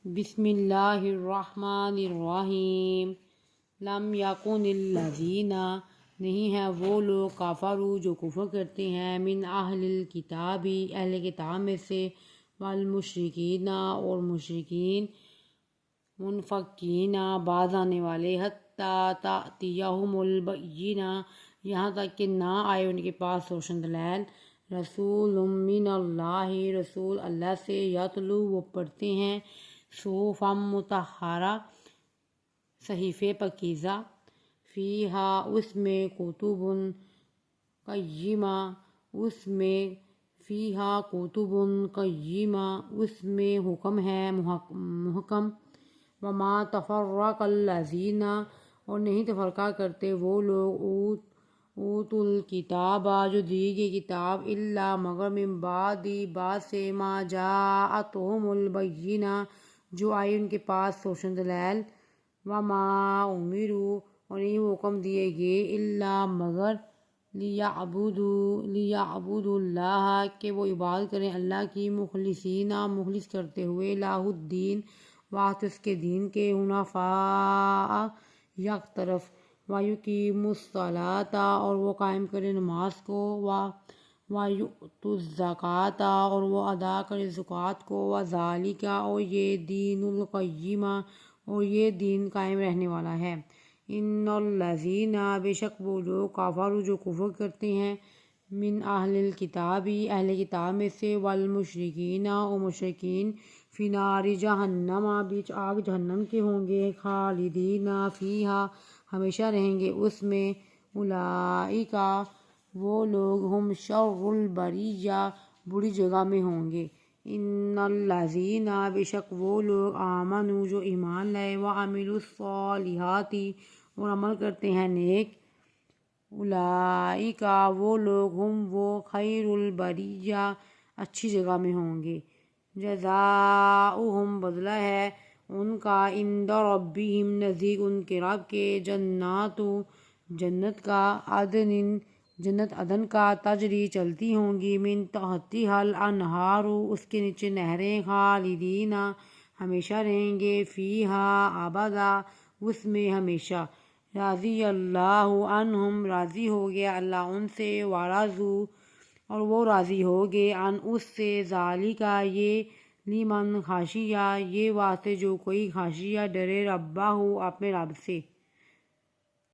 بسم اللہ الرحمن الرحیم۔ لم یکن الذین، نہیں ہے وہ لوگ، کفروا جو کفر کرتے ہیں، من اہل الکتاب، اہل کتاب میں سے، والمشرکین اور مشرکین، منفکین باز آنے والے، حتی تأتیہم البینہ یہاں تک کہ نہ آئے ان کے پاس روشن دلیل، رسول من اللہ، رسول اللہ سے، یتلو وہ پڑھتے ہیں، صحفا مطہرہ صحیفے پاکیزہ، فیہا اس میں، کتب قیمہ اس میں، فیہا کتب قیمہ اس میں حکم ہے محکم، وما تفرق الذین اور نہیں تفرقہ کرتے وہ لوگ، اوتوا الکتاب جو دی گئی کتاب، الا مگر، من بعد سے، ما جاءتہم البینہ جو آئی ان کے پاس روشن دلیل، وما امروا اور نہیں وہ حکم دیے گئے، الا مگر، لیعبدوا اللہ کہ وہ عبادت کریں اللہ کی، مخلصین مخلص کرتے ہوئے، لہ الدین واسطے اس کے دین کے، حنفاء یک طرف، ویقیموا الصلاۃ اور وہ قائم کریں نماز کو، وَيُؤْتُوا الزَّكَاةَ اور وہ ادا کرے زکوٰۃ کو، وَذَلِكَ اور یہ دین القیمہ اور یہ دین قائم رہنے والا ہے، ان الذین بے شک وہ لوگ، کفروا جو کفر کرتے ہیں، من اہل الکتاب اہل کتاب میں سے، والمشرکین اور مشرکین، فی نار جہنم بیچ آگ جہنم کے ہوں گے، خالدین فیہا ہمیشہ رہیں گے اس میں، اولئک وہ لوگ، ہم شر البریہ بری جگہ میں ہوں گے، ان الذین بے شک وہ لوگ، آمنوا جو ایمان لائے، وعملوا الصالحات اور عمل کرتے ہیں نیک، اولئک وہ لوگ، ہم وہ، خیر البریہ اچھی جگہ میں ہوں گے، جزاؤہم بدلہ ہے ان کا، عند ربہم نزدیک ان کے رب کے، جنات جنت کا، عدن جنت عدن کا، تجری چلتی ہوں گی، من تحتہا الانہار اس کے نیچے نہریں، خالدین ہمیشہ رہیں گے، فیہا ابدا اس میں ہمیشہ، رضی اللہ عنہم راضی ہو گیا اللہ ان سے، ورضوا اور وہ راضی ہو گئے، عن اس سے، ذالک یہ، لمن خشیہ یہ واسطے جو کوئی خشیہ ڈرے، ربہ اپنے رب سے۔